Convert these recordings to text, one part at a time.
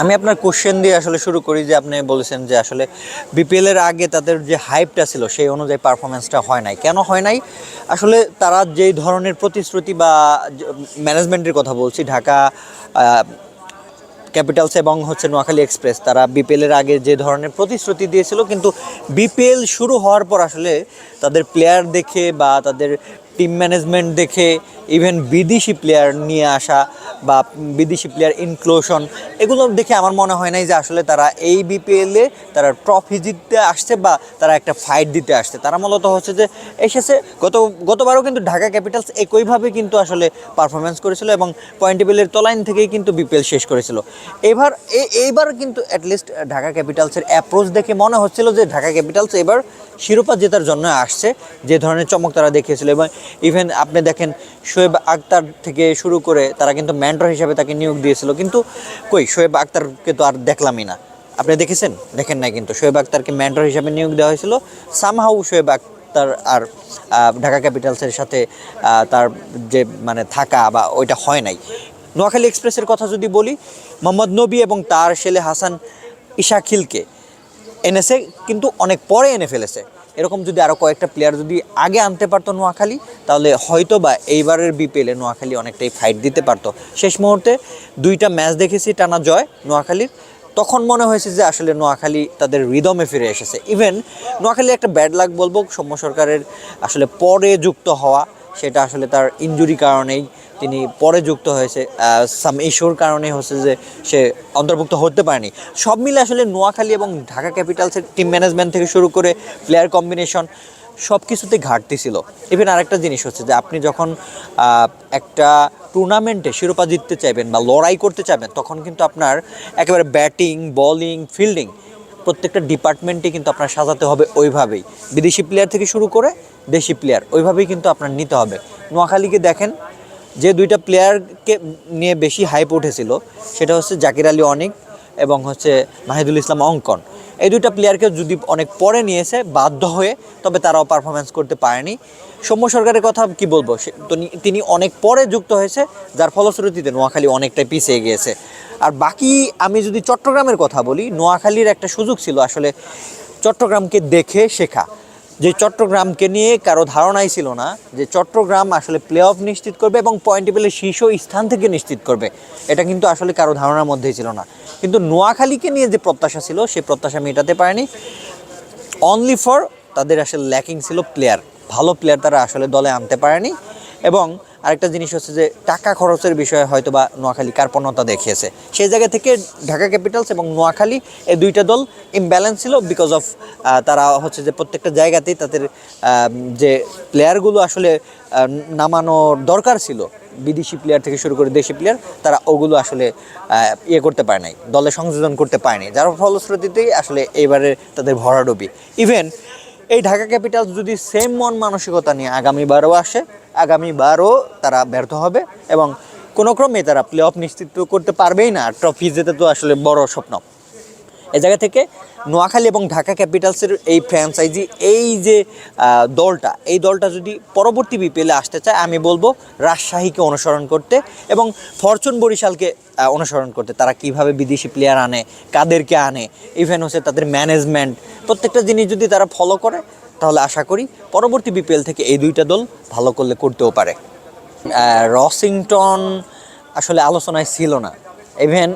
আমি আপনার কোশ্চেন দিয়ে আসলে শুরু করি যে আপনি বলেছেন যে আসলে বিপিএল এর আগে তাদের যে হাইপটা ছিল সেই অনুযায়ী পারফরমেন্সটা হয় নাই, কেন হয় নাই? আসলে তারা যেই ধরনের প্রতিশ্রুতি বা ম্যানেজমেন্টের কথা বলছি, ঢাকা ক্যাপিটালস এবং নোয়াখালী এক্সপ্রেস, তারা বিপিএল এর আগে যে ধরনের প্রতিশ্রুতি দিয়েছিল, কিন্তু বিপিএল শুরু হওয়ার পর আসলে তাদের প্লেয়ার দেখে বা তাদের টিম ম্যানেজমেন্ট দেখে, ইভেন বিদেশি প্লেয়ার নিয়ে আসা বা বিদেশি প্লেয়ার ইনক্লুশন, এগুলো দেখে আমার মনে হয় নাই যে আসলে তারা এই বিপিএলে তারা ট্রফি জিততে আসছে বা তারা একটা ফাইট দিতে আসছে। তারা মূলত যে এসেছে, গতবারও কিন্তু ঢাকা ক্যাপিটালস একইভাবে কিন্তু আসলে পারফরমেন্স করেছিল এবং পয়েন্ট টেবিলের তলাইন থেকেই কিন্তু বিপিএল শেষ করেছিল। এইবার কিন্তু অ্যাটলিস্ট ঢাকা ক্যাপিটালসের অ্যাপ্রোচ দেখে মনে হচ্ছিল যে ঢাকা ক্যাপিটালস এবার শিরোপা জেতার জন্য আসছে, যে ধরনের চমক তারা দেখিয়েছিল। এবং ইভেন আপনি দেখেন শোয়েব আক্তার থেকে শুরু করে তারা কিন্তু মেন্টর হিসাবে তাকে নিয়োগ দিয়েছিল, কিন্তু কই শোয়েব আক্তারকে তো আর দেখলামই না। আপনি দেখেন নাই, কিন্তু শোয়েব আক্তারকে মেন্টর হিসাবে নিয়োগ দেওয়া হয়েছিল, সামহাউ শোয়েব আক্তার আর ঢাকা ক্যাপিটালসের সাথে তার যে থাকা বা ওইটা হয় নাই। নোয়াখালী এক্সপ্রেসের কথা যদি বলি, মোহাম্মদ নবী এবং তার ছেলে হাসান ইশাকিলকে এনেছে, কিন্তু অনেক পরে এনে ফেলেছে। এরকম যদি আরও কয়েকটা প্লেয়ার যদি আগে আনতে পারতো নোয়াখালী, তাহলে হয়তো বা এইবারের বিপিএলে নোয়াখালী অনেকটাই ফাইট দিতে পারতো। শেষ মুহূর্তে 2টা ম্যাচ দেখেছি টানা জয় নোয়াখালীর, তখন মনে হয়েছে যে আসলে নোয়াখালী তাদের রিদমে ফিরে এসেছে। ইভেন নোয়াখালী একটা ব্যাড লাক বলবো, সৌম্য সরকারের আসলে পরে যুক্ত হওয়া, সেটা আসলে তার ইনজুরি কারণেই তিনি পরে যুক্ত হয়েছে, সাম ইস্যুর কারণে যে সে অন্তর্ভুক্ত হতে পারেনি। সব মিলে আসলে নোয়াখালী এবং ঢাকা ক্যাপিটালসের টিম ম্যানেজমেন্ট থেকে শুরু করে প্লেয়ার কম্বিনেশন সব কিছুতে ঘাটতি ছিল। ইভেন আরেকটা জিনিস যে আপনি যখন একটা টুর্নামেন্টে শিরোপা জিততে চাইবেন বা লড়াই করতে চাইবেন, তখন কিন্তু আপনার একেবারে ব্যাটিং, বোলিং, ফিল্ডিং প্রত্যেকটা ডিপার্টমেন্টে কিন্তু আপনার সাজাতে হবে ওইভাবেই, বিদেশি প্লেয়ার থেকে শুরু করে দেশি প্লেয়ার ওইভাবেই কিন্তু আপনার নিতে হবে। নোয়াখালীকে দেখেন, যে 2টা প্লেয়ারকে নিয়ে বেশি হাইপ উঠেছিল, সেটা জাকির আলী অনিক এবং মাহিদুল ইসলাম অঙ্কন। এই 2টা প্লেয়ারকে যদি অনেক পরে নিয়েছে বাধ্য হয়ে, তবে তারাও পারফরমেন্স করতে পারেনি। সৌম্য সরকারের কথা কি বলবো, তিনি অনেক পরে যুক্ত হয়েছে, যার ফলশ্রুতিতে নোয়াখালী অনেকটাই পিছিয়ে গিয়েছে। আর বাকি আমি যদি চট্টগ্রামের কথা বলি, নোয়াখালীর একটা সুযোগ ছিল আসলে চট্টগ্রামকে দেখে শেখা, যে চট্টগ্রামকে নিয়ে কারো ধারণাই ছিল না যে চট্টগ্রাম আসলে প্লে অফ নিশ্চিত করবে এবং পয়েন্ট টেবিলের শীর্ষ স্থান থেকে নিশ্চিত করবে, এটা কিন্তু আসলে কারো ধারণার মধ্যেই ছিল না। কিন্তু নোয়াখালীকে নিয়ে যে প্রত্যাশা ছিল, সেই প্রত্যাশা মেটাতে পারেনি। অনলি ফর তাদের আসলে ল্যাকিং ছিল প্লেয়ার, ভালো প্লেয়ার তারা আসলে দলে আনতে পারেনি। এবং আরেকটা জিনিস যে টাকা খরচের বিষয়ে হয়তো বা নোয়াখালী কার্পণ্যতা দেখিয়েছে। সেই জায়গা থেকে ঢাকা ক্যাপিটালস এবং নোয়াখালী এই 2টা দল ইমব্যালেন্স ছিল, বিকজ অফ তারা যে প্রত্যেকটা জায়গাতেই তাদের যে প্লেয়ারগুলো আসলে নামানোর দরকার ছিল, বিদেশি প্লেয়ার থেকে শুরু করে দেশি প্লেয়ার, তারা ওগুলো আসলে করতে পারে নাই, দলে সংযোজন করতে পারেনি, যার ফলশ্রুতিতেই আসলে এইবারে তাদের ভরাডুবি। ইভেন এই ঢাকা ক্যাপিটালস যদি সেম মন মানসিকতা নিয়ে আগামীবারও আসে, আগামীবারও তারা ব্যর্থ হবে এবং কোনো ক্রমে তারা প্লে অফ নিশ্চিত করতে পারবেই না। ট্রফি জেতা তো আসলে বড় স্বপ্ন। এই জায়গা থেকে নোয়াখালী এবং ঢাকা ক্যাপিটালসের এই ফ্র্যাঞ্চাইজি, এই যে দলটা যদি পরবর্তী বিপিএলে আসতে চায়, আমি বলবো রাজশাহীকে অনুসরণ করতে এবং ফরচুন বরিশালকে অনুসরণ করতে। তারা কিভাবে বিদেশি প্লেয়ার আনে, কাদেরকে আনে, ইভেন তাদের ম্যানেজমেন্ট, প্রত্যেকটা জিনিস যদি তারা ফলো করে, তাহলে আশা করি পরবর্তী বিপিএল থেকে এই 2টা দল ভালো করতেও পারে। রসিংটন আসলে আলোচনায় ছিল না। ইভেন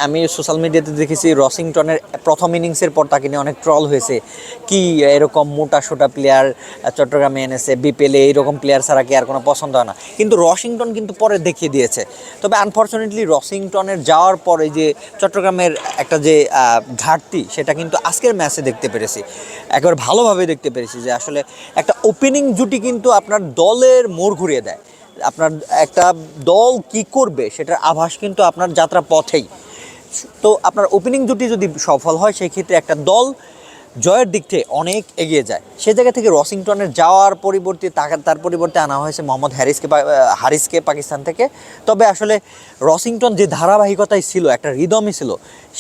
আমি সোশ্যাল মিডিয়াতে দেখেছি রসিংটনের প্রথম ইনিংসের পর তাকে নিয়ে অনেক ট্রল হয়েছে, কি এরকম মোটা সোটা প্লেয়ার চট্টগ্রামে এনেছে, বিপিএলে এইরকম প্লেয়ার ছাড়া কি আর কোনো পছন্দ হয় না। কিন্তু রসিংটন কিন্তু পরে দেখিয়ে দিয়েছে। তবে আনফর্চুনেটলি রসিংটনের যাওয়ার পরে যে চট্টগ্রামের একটা যে ঘাটতি, সেটা কিন্তু আজকের ম্যাচে দেখতে পেরেছি, একবার ভালোভাবে দেখতে পেরেছি যে আসলে একটা ওপেনিং জুটি কিন্তু আপনার দলের মোড় ঘুরিয়ে দেয়। আপনার একটা দল কি করবে সেটার আভাস কিন্তু আপনার যাত্রা পথেই। তো আপনার ওপেনিং জুটি যদি সফল হয়, সেই ক্ষেত্রে একটা দল জয়ের দিক থেকে অনেক এগিয়ে যায়। সেই জায়গা থেকে রসিংটনের যাওয়ার পরিবর্তে তার পরিবর্তে আনা হয়েছে মোহাম্মদ হারিসকে পাকিস্তান থেকে। তবে আসলে রসিংটন যে ধারাবাহিকতায় ছিল, একটা রিদমই ছিল,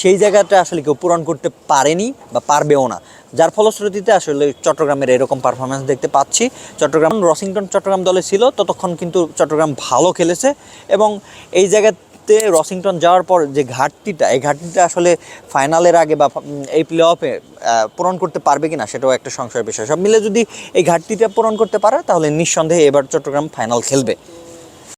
সেই জায়গাটা আসলে কেউ পূরণ করতে পারেনি বা পারবেও না, যার ফলশ্রুতিতে আসলে চট্টগ্রামের এরকম পারফরমেন্স দেখতে পাচ্ছি। রসিংটন চট্টগ্রাম দলে ছিল ততক্ষণ কিন্তু চট্টগ্রাম ভালো খেলেছে এবং এই জায়গা মুহূর্তে রসিংটন যাওয়ার পর যে ঘাটতিটা, এই ঘাটতিটা আসলে ফাইনালের আগে বা এই প্লে অফে পূরণ করতে পারবে কিনা সেটাও একটা সংশয়ের বিষয়। সব মিলে যদি এই ঘাটতিটা পূরণ করতে পারে তাহলে নিঃসন্দেহে এবার চট্টগ্রাম ফাইনাল খেলবে।